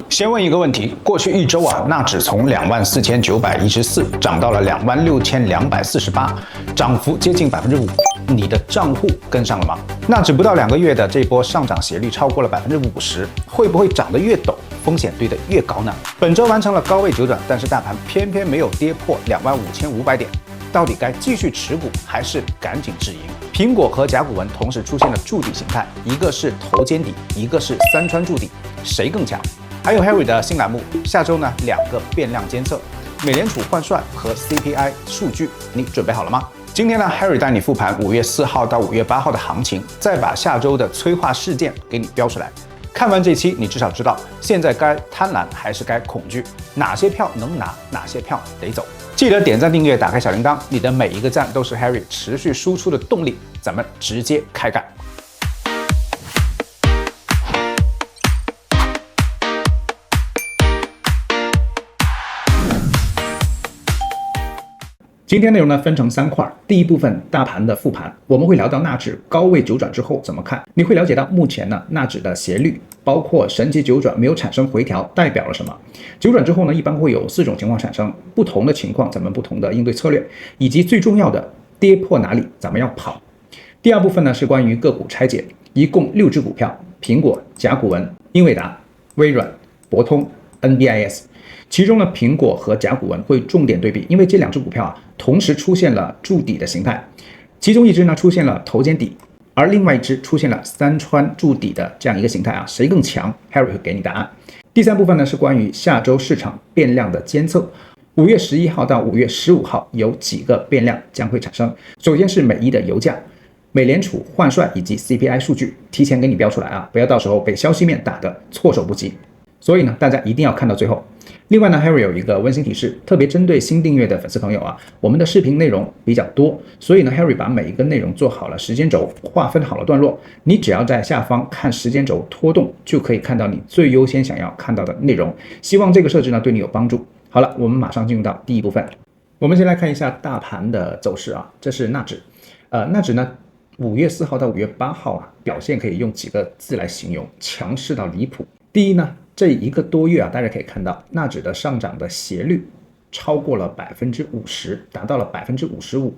先问一个问题：过去一周啊，纳指从24,914涨到了26,248，涨幅接近5%，你的账户跟上了吗？纳指不到2个月的这波上涨斜率超过了50%，会不会涨得越陡，风险堆得越高呢？本周完成了高位扭转，但是大盘偏偏没有跌破25,500点，到底该继续持股还是赶紧止盈？苹果和甲骨文同时出现了筑底形态，一个是头肩底，一个是三川筑底，谁更强？还有 Harry 的新栏目，下周呢2个变量监测，美联储换帅和 CPI 数据，你准备好了吗？今天呢 Harry 带你复盘5月4号到5月8号的行情，再把下周的催化事件给你标出来。看完这期，你至少知道现在该贪婪还是该恐惧，哪些票能拿，哪些票得走。记得点赞、订阅、打开小铃铛，你的每一个赞都是 Harry 持续输出的动力。咱们直接开干。今天内容呢分成3块，第一部分大盘的复盘，我们会聊到纳指高位九转之后怎么看，你会了解到目前呢纳指的斜率，包括神奇九转没有产生回调代表了什么，九转之后呢一般会有4种情况产生，不同的情况咱们不同的应对策略，以及最重要的跌破哪里咱们要跑。第二部分呢是关于个股拆解，一共6只股票，苹果、甲骨文、英伟达、微软、博通、NBIS。其中呢，苹果和甲骨文会重点对比，因为这2只股票啊，同时出现了筑底的形态，其中一只呢出现了头肩底，而另外一只出现了三川筑底的这样一个形态啊，谁更强 ？Harry 会给你答案。第3部分呢是关于下周市场变量的监测，5月11号到5月15号有几个变量将会产生。首先是美一的油价、美联储换帅以及 CPI 数据，提前给你标出来啊，不要到时候被消息面打得措手不及。所以呢，大家一定要看到最后。另外呢 ，Harry 有一个温馨提示，特别针对新订阅的粉丝朋友啊，我们的视频内容比较多，所以呢 ，Harry 把每一个内容做好了时间轴，划分好了段落，你只要在下方看时间轴拖动，就可以看到你最优先想要看到的内容。希望这个设置呢对你有帮助。好了，我们马上进入到第一部分。我们先来看一下大盘的走势啊，这是纳指，纳指呢5月4号到5月8号啊，表现可以用几个字来形容，强势到离谱。第一呢，这1个多月啊，大家可以看到纳指的上涨的斜率超过了50%，达到了55%。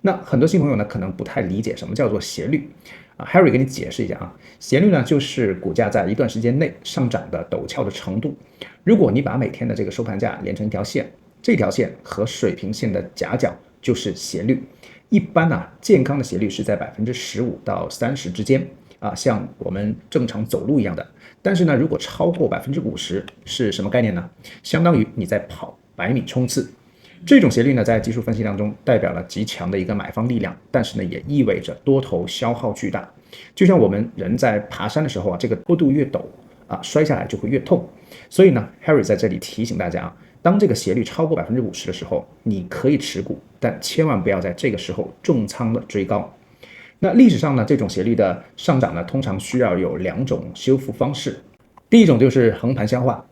那很多新朋友呢可能不太理解什么叫做斜率啊 ，Harry 给你解释一下啊，斜率呢就是股价在一段时间内上涨的陡峭的程度。如果你把每天的这个收盘价连成一条线，这条线和水平线的夹角就是斜率。一般啊，健康的斜率是在15%到30%之间啊，像我们正常走路一样的。但是呢，如果超过50%是什么概念呢？相当于你在跑100米冲刺。这种斜率呢，在技术分析当中代表了极强的一个买方力量，但是呢，也意味着多头消耗巨大。就像我们人在爬山的时候啊，这个坡度越陡啊，摔下来就会越痛。所以呢 ，Harry 在这里提醒大家啊，当这个斜率超过50%的时候，你可以持股，但千万不要在这个时候重仓的追高。那历史上呢，这种斜率的上涨呢，通常需要有2种修复方式。第一种就是横盘消化，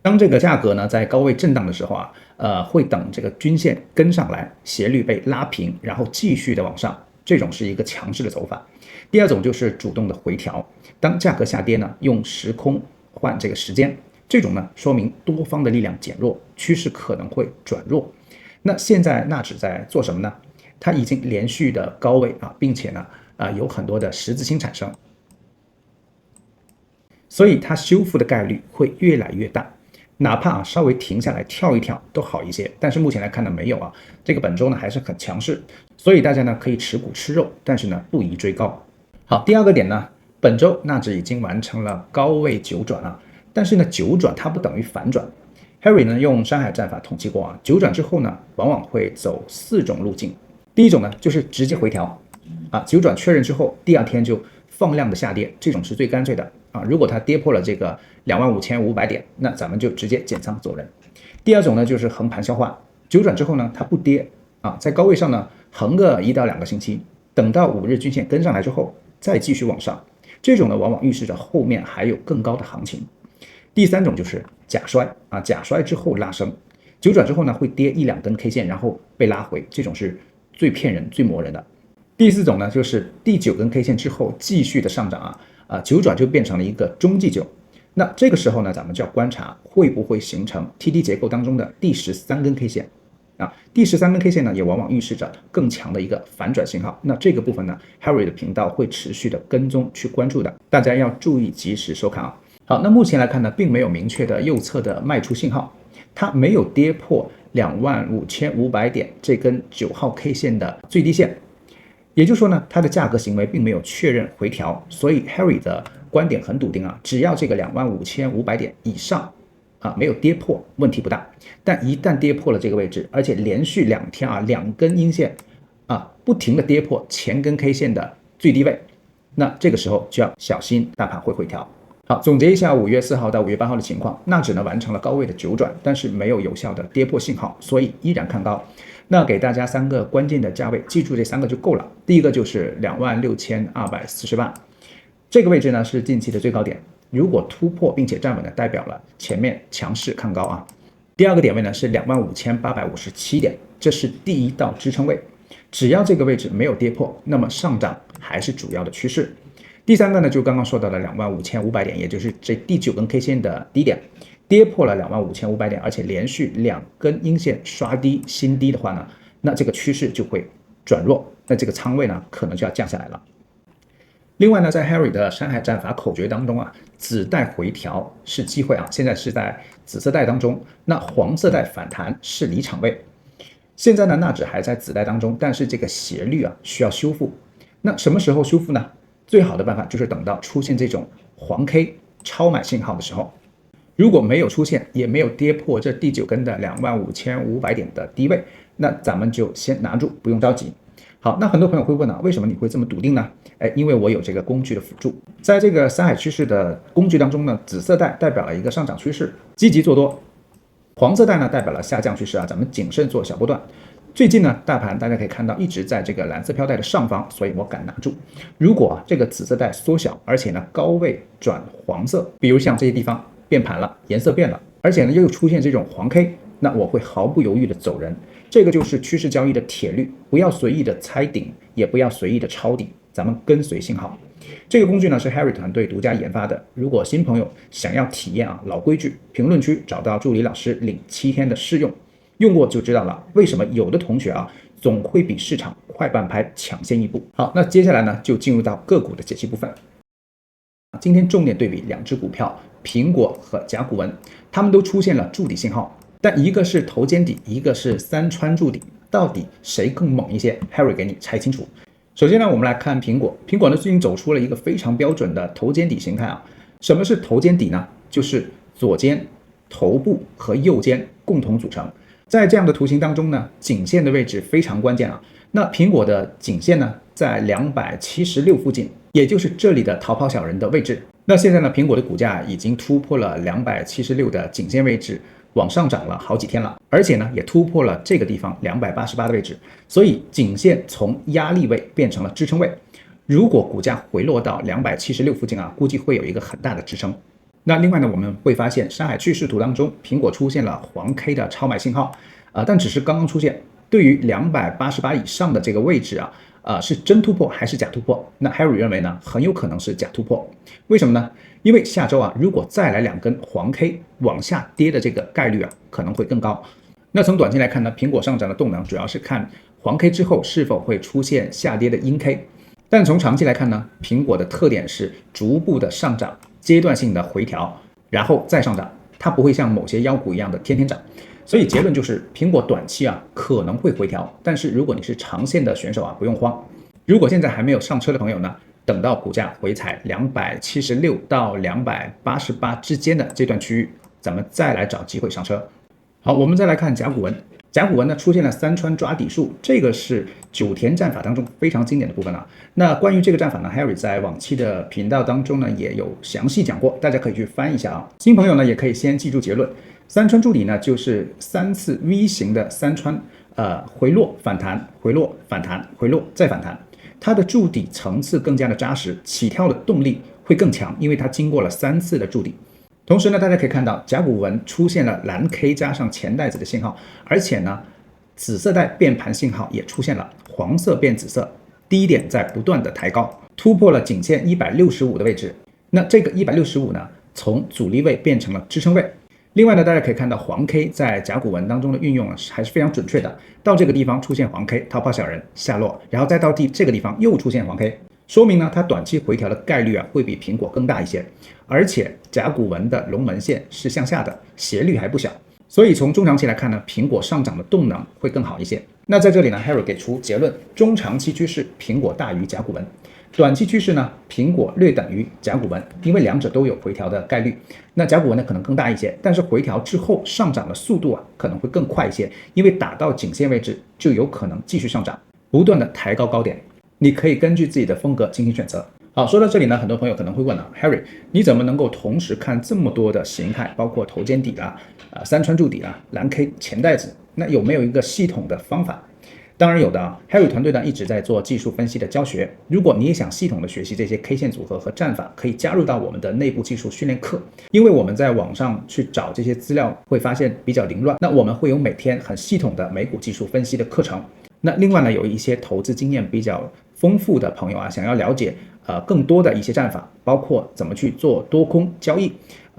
当这个价格呢在高位震荡的时候啊，会等这个均线跟上来，斜率被拉平，然后继续的往上，这种是一个强势的走法。第二种就是主动的回调，当价格下跌呢，用时空换这个时间，这种呢说明多方的力量减弱，趋势可能会转弱。那现在纳指在做什么呢？它已经连续的高位啊，并且呢有很多的十字星产生，所以它修复的概率会越来越大。哪怕稍微停下来跳一跳都好一些，但是目前来看呢没有啊，这个本周呢还是很强势，所以大家呢可以持股吃肉，但是呢不宜追高。好，第二个点呢，本周纳指已经完成了高位九转啊，但是呢九转它不等于反转。Harry 呢用山海战法统计过啊，九转之后呢往往会走4种路径。第一种呢就是直接回调啊，九转确认之后第2天就放量的下跌，这种是最干脆的啊。如果它跌破了这个25,500点，那咱们就直接减仓走人。第二种呢就是横盘消化，九转之后呢它不跌啊，在高位上呢横个1到2个星期，等到5日均线跟上来之后再继续往上，这种呢往往预示着后面还有更高的行情。第3种就是假摔啊，假摔之后拉升，九转之后呢会跌1、2根 K 线，然后被拉回，这种是最骗人最磨人的。第4种呢就是第9根 K 线之后继续的上涨啊，九转就变成了一个中继九。那这个时候呢，咱们就要观察会不会形成 TD 结构当中的第13根 K 线啊。第13根 K 线呢，也往往预示着更强的一个反转信号。那这个部分呢 ，Harry 的频道会持续的跟踪去关注的，大家要注意及时收看啊。好，那目前来看呢，并没有明确的右侧的卖出信号，它没有跌破25500点这根9号 K 线的最低线，也就是说呢，它的价格行为并没有确认回调，所以 Harry 的观点很笃定啊，只要这个25500点以上啊没有跌破，问题不大。但一旦跌破了这个位置，而且连续2天啊2根阴线啊不停的跌破前根 K 线的最低位，那这个时候就要小心大盘会回调。好，总结一下5月4号到5月8号的情况，纳指呢完成了高位的9转，但是没有有效的跌破信号，所以依然看高。那给大家3个关键的价位，记住这3个就够了。第一个就是26248，这个位置呢是近期的最高点，如果突破并且站稳呢，代表了前面强势看高啊。第二个点位呢是25857点，这是第一道支撑位，只要这个位置没有跌破，那么上涨还是主要的趋势。第三个呢，就刚刚说到的25500点，也就是这第9根 K 线的低点，跌破了25500点，而且连续2根阴线刷低新低的话呢，那这个趋势就会转弱，那这个仓位呢可能就要降下来了。另外呢，在 Harry 的山海战法口诀当中啊，紫带回调是机会啊，现在是在紫色带当中，那黄色带反弹是离场位。现在呢，纳指还在紫带当中，但是这个斜率啊需要修复。那什么时候修复呢？最好的办法就是等到出现这种黄 K 超买信号的时候，如果没有出现，也没有跌破这第9根的25500点的低位，那咱们就先拿住，不用着急。好，那很多朋友会问啊，为什么你会这么笃定呢？因为我有这个工具的辅助，在这个山海趋势的工具当中呢，紫色带代表了一个上涨趋势，积极做多；黄色带呢代表了下降趋势啊，咱们谨慎做小波段。最近呢，大盘大家可以看到一直在这个蓝色飘带的上方，所以我敢拿住。如果这个紫色带缩小，而且呢高位转黄色，比如像这些地方变盘了，颜色变了，而且呢又出现这种黄 K， 那我会毫不犹豫的走人。这个就是趋势交易的铁律，不要随意的猜顶，也不要随意的抄底，咱们跟随信号。这个工具呢是 Harry 团队独家研发的，如果新朋友想要体验啊，老规矩，评论区找到助理老师领7天的试用。用过就知道了，为什么有的同学啊总会比市场快半拍抢先一步。好，那接下来呢就进入到个股的解析部分。今天重点对比2只股票，苹果和甲骨文，它们都出现了筑底信号，但一个是头肩底，一个是3穿筑底，到底谁更猛一些 ？Harry 给你拆清楚。首先呢，我们来看苹果，苹果呢最近走出了一个非常标准的头肩底形态啊。什么是头肩底呢？就是左肩、头部和右肩共同组成。在这样的图形当中呢，颈线的位置非常关键啊。那苹果的颈线呢，在276附近，也就是这里的逃跑小人的位置。那现在呢，苹果的股价已经突破了276的颈线位置，往上涨了好几天了，而且呢，也突破了这个地方288的位置，所以颈线从压力位变成了支撑位。如果股价回落到276附近啊，估计会有一个很大的支撑。那另外呢，我们会发现山海趋势图当中，苹果出现了黄 K 的超买信号，但只是刚刚出现。对于288以上的这个位置啊，是真突破还是假突破？那 Harry 认为呢，很有可能是假突破。为什么呢？因为下周啊，如果再来2根黄 K 往下跌的这个概率啊，可能会更高。那从短期来看呢，苹果上涨的动能主要是看黄 K 之后是否会出现下跌的阴 K。但从长期来看呢，苹果的特点是逐步的上涨，阶段性的回调，然后再上涨，它不会像某些妖股一样的天天涨。所以结论就是，苹果短期啊可能会回调，但是如果你是长线的选手啊，不用慌。如果现在还没有上车的朋友呢，等到股价回踩276到288之间的这段区域，咱们再来找机会上车。好，我们再来看甲骨文。甲骨文呢出现了3穿抓底数，这个是9田战法当中非常经典的部分啊。那关于这个战法呢 ，Harry 在往期的频道当中呢也有详细讲过，大家可以去翻一下啊。新朋友呢也可以先记住结论：3穿筑底呢就是3次 V 型的3穿，回落反弹，回落反弹，回落再反弹。它的筑底层次更加的扎实，起跳的动力会更强，因为它经过了3次的筑底。同时呢，大家可以看到甲骨文出现了蓝 K 加上钱袋子的信号，而且呢，紫色带变盘信号也出现了，黄色变紫色，低点在不断的抬高，突破了颈线165的位置。那这个165呢，从阻力位变成了支撑位。另外呢，大家可以看到黄 K 在甲骨文当中的运用还是非常准确的。到这个地方出现黄 K， 逃跑小人下落，然后再到这个地方又出现黄 K， 说明呢它短期回调的概率会比苹果更大一些。而且甲骨文的龙门线是向下的，斜率还不小，所以从中长期来看呢，苹果上涨的动能会更好一些。那在这里呢 ，Harry 给出结论：中长期趋势苹果大于甲骨文。短期趋势呢，苹果略等于甲骨文，因为两者都有回调的概率。那甲骨文呢可能更大一些，但是回调之后上涨的速度可能会更快一些，因为打到颈线位置就有可能继续上涨，不断的抬高高点。你可以根据自己的风格进行选择。好，说到这里呢，很多朋友可能会问Harry， 你怎么能够同时看这么多的形态，包括头肩底啦、三川柱底啦、蓝 K 钱袋子，那有没有一个系统的方法？当然有的Harry 团队呢一直在做技术分析的教学。如果你也想系统的学习这些 K 线组合和战法，可以加入到我们的内部技术训练课。因为我们在网上去找这些资料会发现比较凌乱，那我们会有每天很系统的美股技术分析的课程。那另外呢，有一些投资经验比较丰富的朋友想要了解更多的一些战法，包括怎么去做多空交易。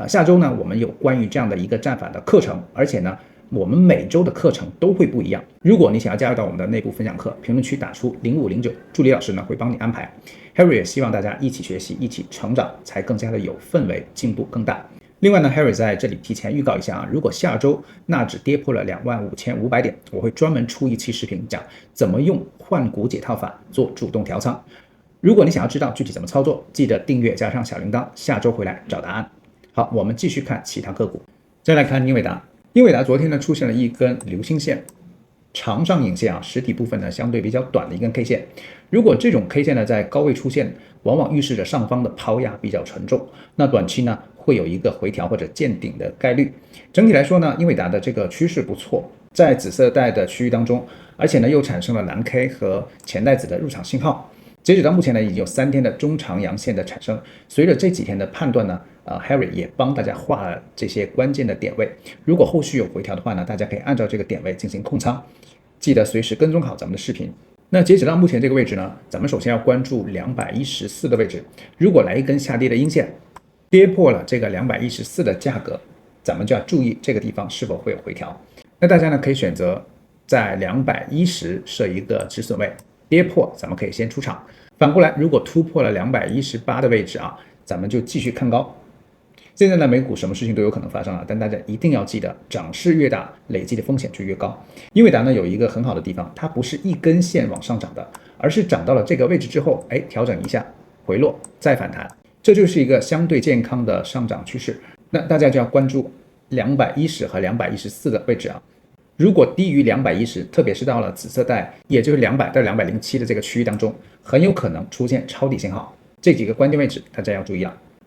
下周呢，我们有关于这样的一个战法的课程，而且呢，我们每周的课程都会不一样。如果你想要加入到我们的内部分享课，评论区打出0509，助理老师呢会帮你安排。Harry 也希望大家一起学习，一起成长，才更加的有氛围，进步更大。另外呢 ，Harry 在这里提前预告一下如果下周纳指跌破了25500点，我会专门出一期视频讲怎么用换股解套法做主动调仓。如果你想要知道具体怎么操作，记得订阅加上小铃铛，下周回来找答案。好，我们继续看其他个股。再来看英伟达。英伟达昨天呢出现了一根流星线，长上影线实体部分呢相对比较短的一根 K 线。如果这种 K 线呢在高位出现，往往预示着上方的抛压比较沉重，那短期呢会有一个回调或者见顶的概率。整体来说呢，英伟达的这个趋势不错，在紫色带的区域当中，而且呢又产生了蓝 K 和钱袋子的入场信号。截止到目前呢，已经有3天的中长阳线的产生。随着这几天的判断呢，Harry 也帮大家画了这些关键的点位。如果后续有回调的话呢，大家可以按照这个点位进行控仓。记得随时跟踪好咱们的视频。那截止到目前这个位置呢，咱们首先要关注214的位置。如果来一根下跌的阴线，跌破了这个214的价格，咱们就要注意这个地方是否会有回调。那大家呢可以选择在210设一个止损位。跌破咱们可以先出场，反过来如果突破了218的位置咱们就继续看高。现在呢，美股什么事情都有可能发生但大家一定要记得，涨势越大，累积的风险就越高。英伟达呢有一个很好的地方，它不是一根线往上涨的，而是涨到了这个位置之后，调整一下，回落再反弹，这就是一个相对健康的上涨趋势。那大家就要关注210和214的位置如果低于210，特别是到了紫色带，也就是200到207的这个区域当中，很有可能出现抄底信号。这几个关键位置大家要注意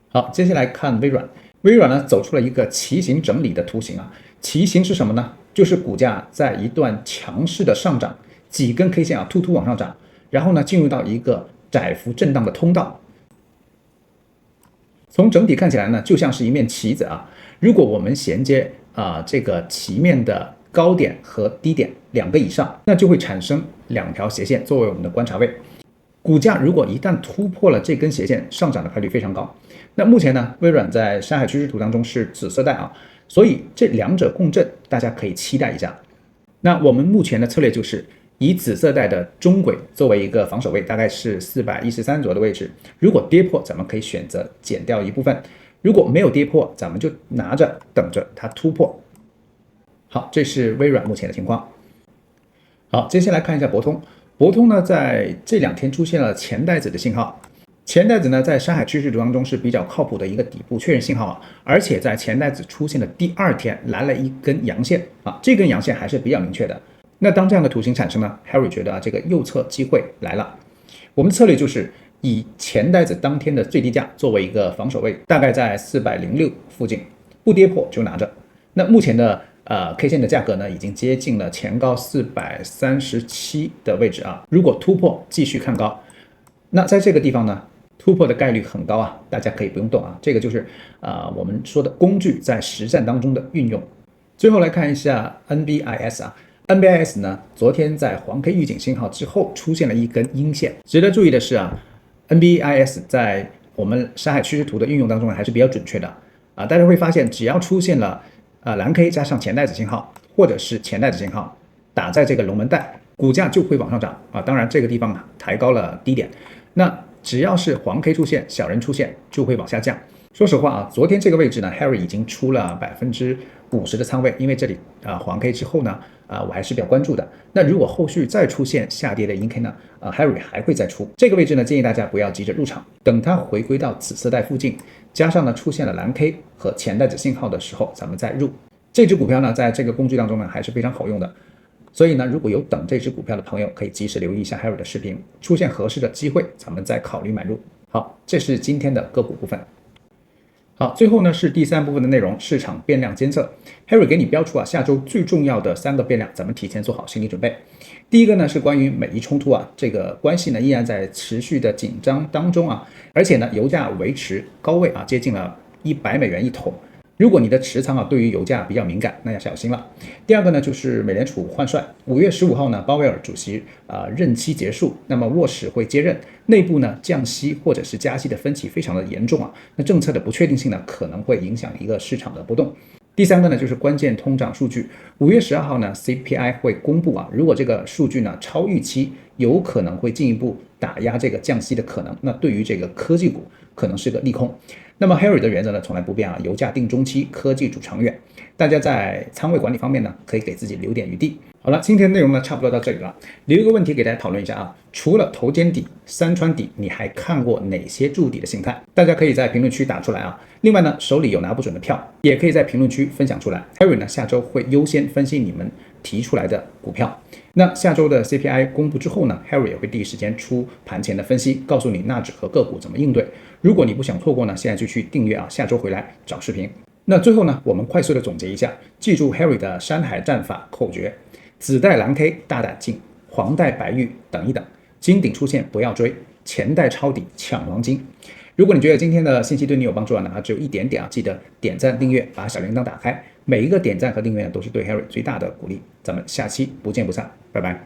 好，接下来看微软。微软呢走出了一个旗形整理的图形旗形是什么呢？就是股价在一段强势的上涨，几根 K 线突突往上涨，然后呢进入到一个窄幅震荡的通道。从整体看起来呢，就像是一面旗子如果我们衔接这个旗面的高点和低点2个以上，那就会产生2条斜线作为我们的观察位。股价如果一旦突破了这根斜线，上涨的概率非常高。那目前呢，微软在山海趋势图当中是紫色带所以这两者共振，大家可以期待一下。那我们目前的策略就是以紫色带的中轨作为一个防守位，大概是413左右的位置。如果跌破，咱们可以选择减掉一部分；如果没有跌破，咱们就拿着等着它突破。好，这是微软目前的情况。好，接下来看一下博通。博通呢，在这2天出现了钱袋子的信号。钱袋子呢，在山海趋势图当中是比较靠谱的一个底部确认信号而且在钱袋子出现的第2天来了一根阳线这根阳线还是比较明确的。那当这样的图形产生呢 ，Harry 觉得这个右侧机会来了。我们策略就是以钱袋子当天的最低价作为一个防守位，大概在406附近，不跌破就拿着。那目前的K 线的价格呢，已经接近了前高437的位置如果突破继续看高，那在这个地方呢，突破的概率很高大家可以不用动这个就是我们说的工具在实战当中的运用。最后来看一下 NBIS NBIS 呢，昨天在黄 K 预警信号之后出现了一根阴线。值得注意的是NBIS 在我们山海趋势图的运用当中还是比较准确的。大家会发现，只要出现了蓝 K 加上钱袋子信号，或者是钱袋子信号打在这个龙门带，股价就会往上涨当然这个地方抬高了低点，那只要是黄 K 出现，小人出现就会往下降。说实话昨天这个位置呢 ，Harry 已经出了50%的仓位，因为这里黄 K 之后呢，我还是比较关注的。那如果后续再出现下跌的阴 K 呢，Harry 还会再出。这个位置呢，建议大家不要急着入场，等它回归到紫色带附近，加上呢出现了蓝 K 和钱袋子信号的时候，咱们再入。这只股票呢，在这个工具当中呢，还是非常好用的。所以呢，如果有等这只股票的朋友，可以及时留意一下 Harry 的视频，出现合适的机会，咱们再考虑买入。好，这是今天的个股部分。好，最后呢是第3部分的内容，市场变量监测。Harry 给你标出下周最重要的3个变量，咱们提前做好心理准备。第一个呢是关于美伊冲突这个关系呢依然在持续的紧张当中而且呢油价维持高位接近了$100一桶。如果你的持仓对于油价比较敏感，那要小心了。第二个呢，就是美联储换帅，5月15号呢，鲍威尔主席任期结束，那么沃使会接任，内部呢降息或者是加息的分歧非常的严重那政策的不确定性呢可能会影响一个市场的波动。第三个呢，就是关键通胀数据，5月12号呢 CPI 会公布如果这个数据呢超预期，有可能会进一步打压这个降息的可能，那对于这个科技股可能是个利空。那么 Harry 的原则呢从来不变油价定中期，科技主长远。大家在仓位管理方面呢，可以给自己留点余地。好了，今天的内容呢差不多到这里了。留一个问题给大家讨论一下除了头肩底、三川底，你还看过哪些筑底的形态？大家可以在评论区打出来另外呢，手里有拿不准的票，也可以在评论区分享出来。Harry 呢下周会优先分析你们提出来的股票。那下周的 CPI 公布之后呢 ，Harry 也会第一时间出盘前的分析，告诉你纳指和个股怎么应对。如果你不想错过呢，现在就去订阅下周回来找视频。那最后呢，我们快速的总结一下，记住 Harry 的山海战法口诀：紫带蓝 K 大胆进，黄带白玉等一等，金顶出现不要追，钱袋抄底抢黄金。如果你觉得今天的信息对你有帮助哪怕只有一点点记得点赞订阅，把小铃铛打开，每一个点赞和订阅都是对 Harry 最大的鼓励。咱们下期不见不散，拜拜。